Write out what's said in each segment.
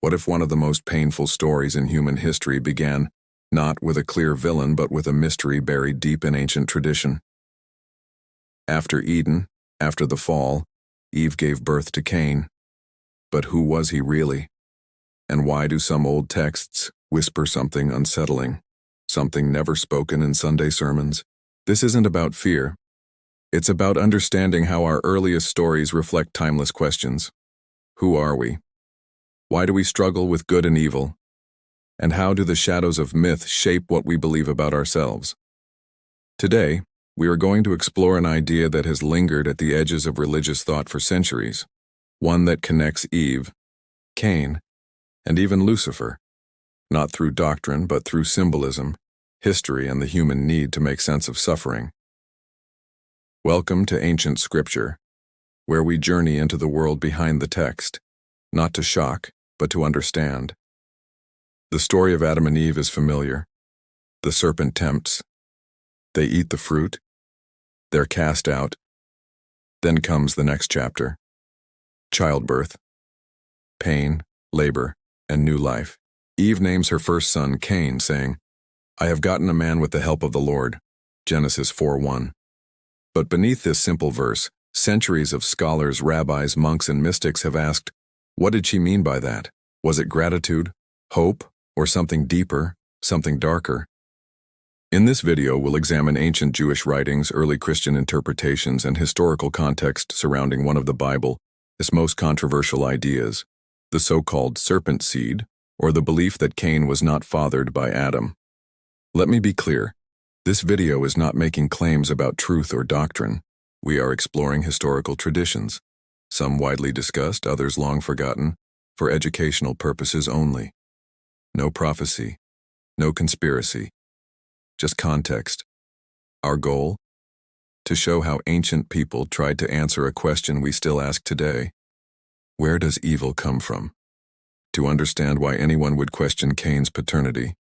What if one of the most painful stories in human history began not with a clear villain but with a mystery buried deep in ancient tradition? After Eden, after the fall, Eve gave birth to Cain. But who was he really? And why do some old texts whisper something unsettling, something never spoken in Sunday sermons? This isn't about fear. It's about understanding how our earliest stories reflect timeless questions. Who are we? Why do we struggle with good and evil? And how do the shadows of myth shape what we believe about ourselves? Today, we are going to explore an idea that has lingered at the edges of religious thought for centuries, one that connects Eve, Cain, and even Lucifer, not through doctrine but through symbolism, history, and the human need to make sense of suffering. Welcome to Ancient Scripture, where we journey into the world behind the text, not to shock, but to understand. The story of Adam and Eve is familiar. The serpent tempts. They eat the fruit. They're cast out. Then comes the next chapter. Childbirth, pain, labor, and new life. Eve names her first son Cain, saying, "I have gotten a man with the help of the Lord." Genesis 4:1. But beneath this simple verse, centuries of scholars, rabbis, monks, and mystics have asked, what did she mean by that? Was it gratitude, hope, or something deeper, something darker? In this video, we'll examine ancient Jewish writings, early Christian interpretations, and historical context surrounding one of the Bible's most controversial ideas, the so-called serpent seed, or the belief that Cain was not fathered by Adam. Let me be clear. This video is not making claims about truth or doctrine. We are exploring historical traditions, some widely discussed, others long forgotten, for educational purposes only. No prophecy, no conspiracy, just context. Our goal? To show how ancient people tried to answer a question we still ask today. Where does evil come from? To understand why anyone would question Cain's paternity,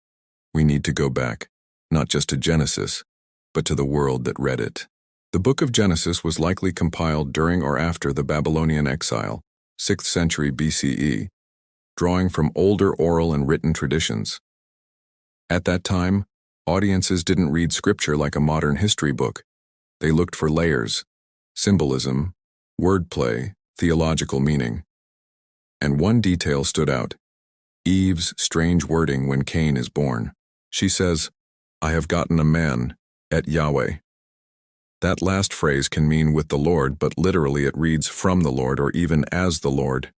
we need to go back, not just to Genesis, but to the world that read it. The book of Genesis was likely compiled during or after the Babylonian exile, 6th century BCE, drawing from older oral and written traditions. At that time, audiences didn't read scripture like a modern history book. They looked for layers, symbolism, wordplay, theological meaning. And one detail stood out: Eve's strange wording when Cain is born. She says, "I have gotten a man, at Yahweh." That last phrase can mean with the Lord, but literally it reads from the Lord or even as the Lord.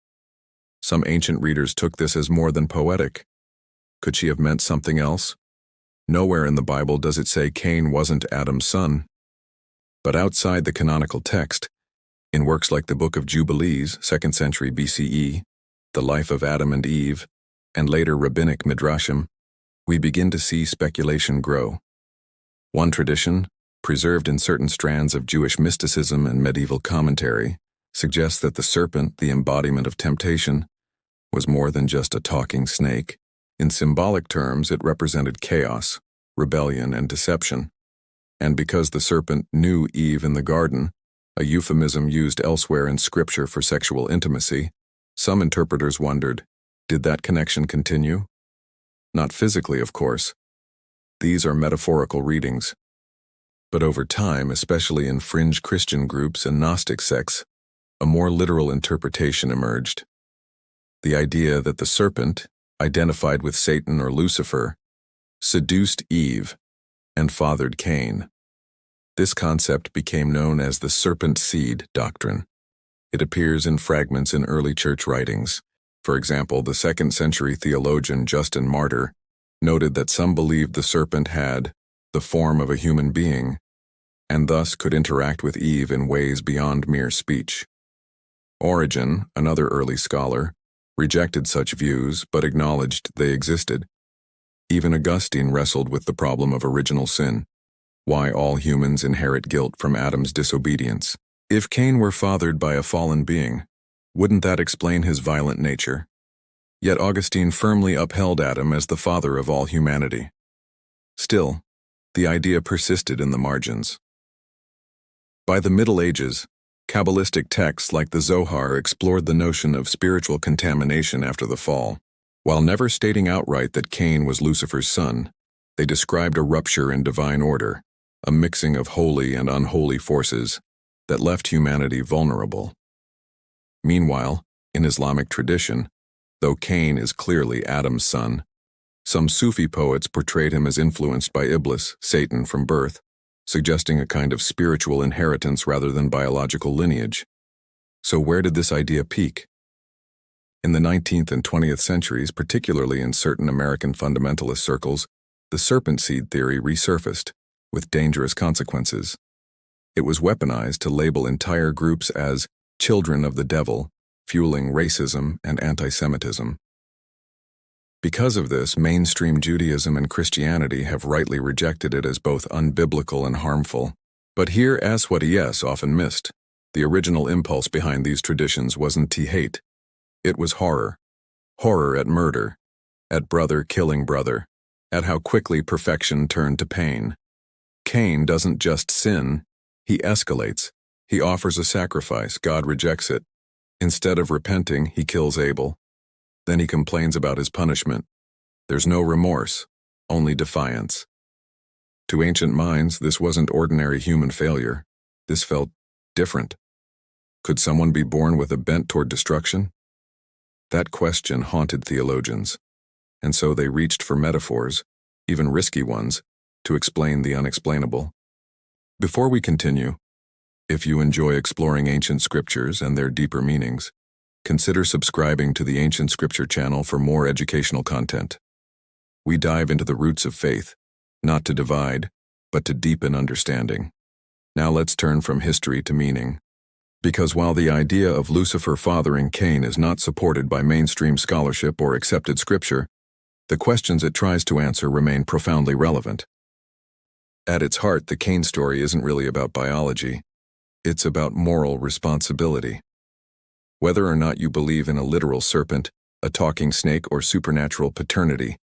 Some ancient readers took this as more than poetic. Could she have meant something else? Nowhere in the Bible does it say Cain wasn't Adam's son. But outside the canonical text, in works like the Book of Jubilees, 2nd century BCE, the life of Adam and Eve, and later rabbinic midrashim, we begin to see speculation grow. One tradition, preserved in certain strands of Jewish mysticism and medieval commentary, suggests that the serpent, the embodiment of temptation, was more than just a talking snake. In symbolic terms, it represented chaos, rebellion, and deception. And because the serpent knew Eve in the garden, a euphemism used elsewhere in Scripture for sexual intimacy, some interpreters wondered, did that connection continue? Not physically, of course. These are metaphorical readings. But over time, especially in fringe Christian groups and Gnostic sects, a more literal interpretation emerged. The idea that the serpent, identified with Satan or Lucifer, seduced Eve and fathered Cain. This concept became known as the serpent seed doctrine. It appears in fragments in early church writings. For example, the 2nd century theologian Justin Martyr noted that some believed the serpent had the form of a human being, and thus could interact with Eve in ways beyond mere speech. Origen, another early scholar, rejected such views but acknowledged they existed. Even Augustine wrestled with the problem of original sin, why all humans inherit guilt from Adam's disobedience. If Cain were fathered by a fallen being, wouldn't that explain his violent nature? Yet Augustine firmly upheld Adam as the father of all humanity. Still, the idea persisted in the margins. By the Middle Ages, Kabbalistic texts like the Zohar explored the notion of spiritual contamination after the fall. While never stating outright that Cain was Lucifer's son, they described a rupture in divine order, a mixing of holy and unholy forces that left humanity vulnerable. Meanwhile, in Islamic tradition, though Cain is clearly Adam's son, some Sufi poets portrayed him as influenced by Iblis, Satan, from birth, suggesting a kind of spiritual inheritance rather than biological lineage. So where did this idea peak? In the 19th and 20th centuries, particularly in certain American fundamentalist circles, the serpent seed theory resurfaced, with dangerous consequences. It was weaponized to label entire groups as children of the devil, fueling racism and anti-Semitism. Because of this, mainstream Judaism and Christianity have rightly rejected it as both unbiblical and harmful. But here, as what is often missed, the original impulse behind these traditions wasn't hate. It was horror. Horror at murder, at brother killing brother, at how quickly perfection turned to pain. Cain doesn't just sin, he escalates. He offers a sacrifice, God rejects it. Instead of repenting, he kills Abel. Then he complains about his punishment. There's no remorse, only defiance. To ancient minds, this wasn't ordinary human failure. This felt different. Could someone be born with a bent toward destruction? That question haunted theologians, and so they reached for metaphors, even risky ones, to explain the unexplainable. Before we continue, if you enjoy exploring ancient scriptures and their deeper meanings, consider subscribing to the Ancient Scripture channel for more educational content. We dive into the roots of faith, not to divide, but to deepen understanding. Now let's turn from history to meaning. Because while the idea of Lucifer fathering Cain is not supported by mainstream scholarship or accepted scripture, the questions it tries to answer remain profoundly relevant. At its heart, the Cain story isn't really about biology. It's about moral responsibility. Whether or not you believe in a literal serpent, a talking snake, or supernatural paternity,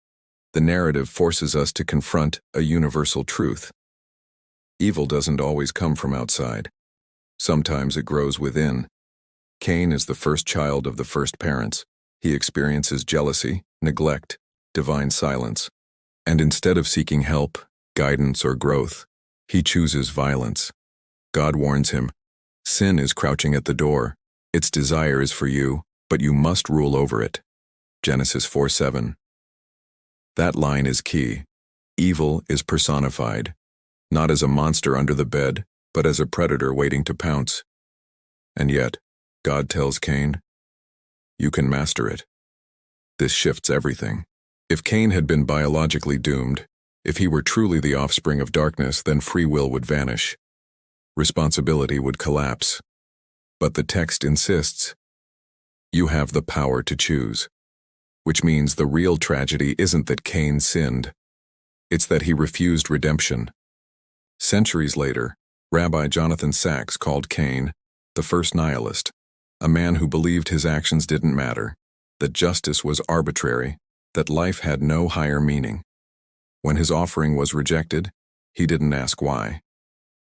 the narrative forces us to confront a universal truth. Evil doesn't always come from outside. Sometimes it grows within. Cain is the first child of the first parents. He experiences jealousy, neglect, divine silence. And instead of seeking help, guidance, or growth, he chooses violence. God warns him, "Sin is crouching at the door. Its desire is for you, but you must rule over it." Genesis 4:7. That line is key. Evil is personified, not as a monster under the bed, but as a predator waiting to pounce. And yet, God tells Cain, "You can master it." This shifts everything. If Cain had been biologically doomed, if he were truly the offspring of darkness, then free will would vanish. Responsibility would collapse. But the text insists, you have the power to choose. Which means the real tragedy isn't that Cain sinned. It's that he refused redemption. Centuries later, Rabbi Jonathan Sacks called Cain the first nihilist, a man who believed his actions didn't matter, that justice was arbitrary, that life had no higher meaning. When his offering was rejected, he didn't ask why.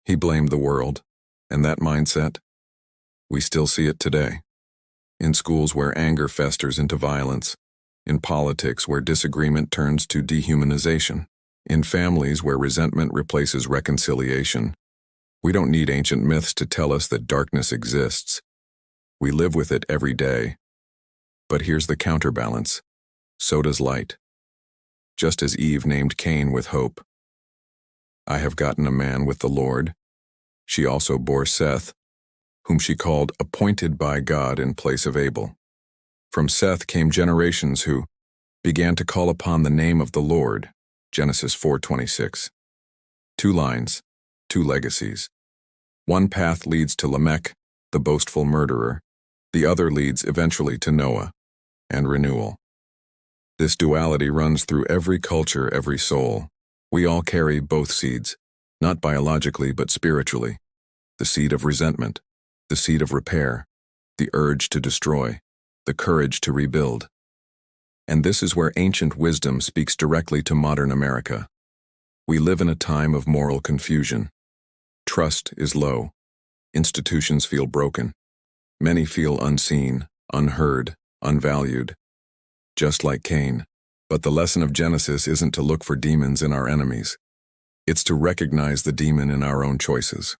He blamed the world, and that mindset, we still see it today. In schools where anger festers into violence, in politics where disagreement turns to dehumanization, in families where resentment replaces reconciliation. We don't need ancient myths to tell us that darkness exists. We live with it every day. But here's the counterbalance. So does light. Just as Eve named Cain with hope, "I have gotten a man with the Lord," she also bore Seth, whom she called appointed by God in place of Abel. From Seth came generations who began to call upon the name of the Lord, Genesis 4:26. 2 lines, 2 legacies. One path leads to Lamech, the boastful murderer. The other leads eventually to Noah and renewal. This duality runs through every culture, every soul. We all carry both seeds, not biologically but spiritually. The seed of resentment, the seed of repair, the urge to destroy, the courage to rebuild. And this is where ancient wisdom speaks directly to modern America. We live in a time of moral confusion. Trust is low. Institutions feel broken. Many feel unseen, unheard, unvalued. just like Cain. But the lesson of Genesis isn't to look for demons in our enemies. It's to recognize the demon in our own choices.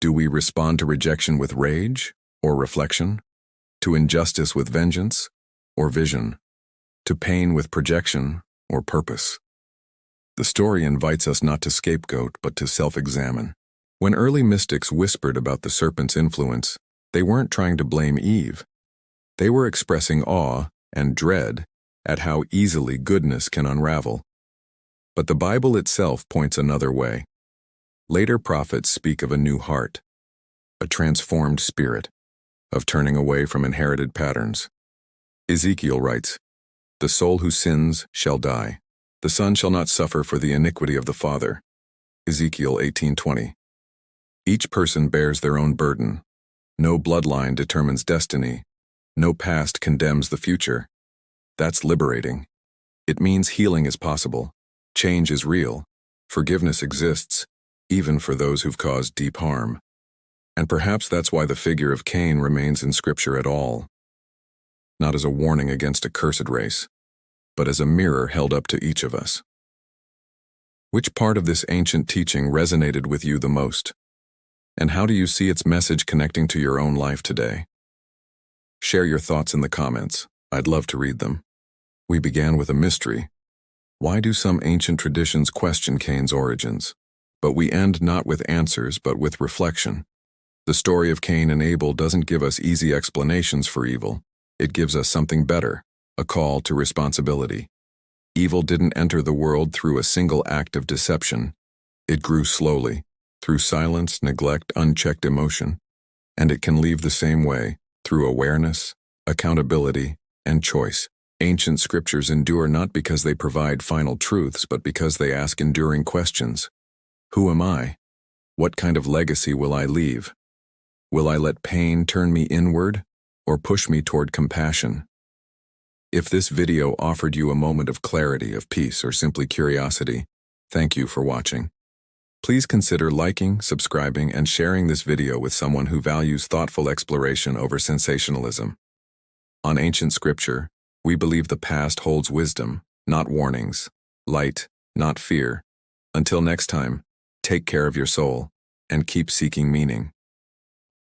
Do we respond to rejection with rage or reflection? To injustice with vengeance or vision? To pain with projection or purpose? The story invites us not to scapegoat, but to self-examine. When early mystics whispered about the serpent's influence, they weren't trying to blame Eve. They were expressing awe and dread at how easily goodness can unravel. But the Bible itself points another way. Later prophets speak of a new heart, a transformed spirit, of turning away from inherited patterns. Ezekiel writes, "The soul who sins shall die. The son shall not suffer for the iniquity of the father." Ezekiel 18:20. Each person bears their own burden. No bloodline determines destiny. No past condemns the future. That's liberating. It means healing is possible. Change is real. Forgiveness exists, even for those who've caused deep harm. And perhaps that's why the figure of Cain remains in Scripture at all. Not as a warning against a cursed race, but as a mirror held up to each of us. Which part of this ancient teaching resonated with you the most? And how do you see its message connecting to your own life today? Share your thoughts in the comments. I'd love to read them. We began with a mystery. Why do some ancient traditions question Cain's origins? But we end not with answers, but with reflection. The story of Cain and Abel doesn't give us easy explanations for evil. It gives us something better, a call to responsibility. Evil didn't enter the world through a single act of deception. It grew slowly, through silence, neglect, unchecked emotion. And it can leave the same way, through awareness, accountability, and choice. Ancient scriptures endure not because they provide final truths, but because they ask enduring questions. Who am I? What kind of legacy will I leave? Will I let pain turn me inward, or push me toward compassion? If this video offered you a moment of clarity, of peace, or simply curiosity, thank you for watching. Please consider liking, subscribing, and sharing this video with someone who values thoughtful exploration over sensationalism. On ancient scripture, we believe the past holds wisdom, not warnings, light, not fear. Until next time, take care of your soul, and keep seeking meaning.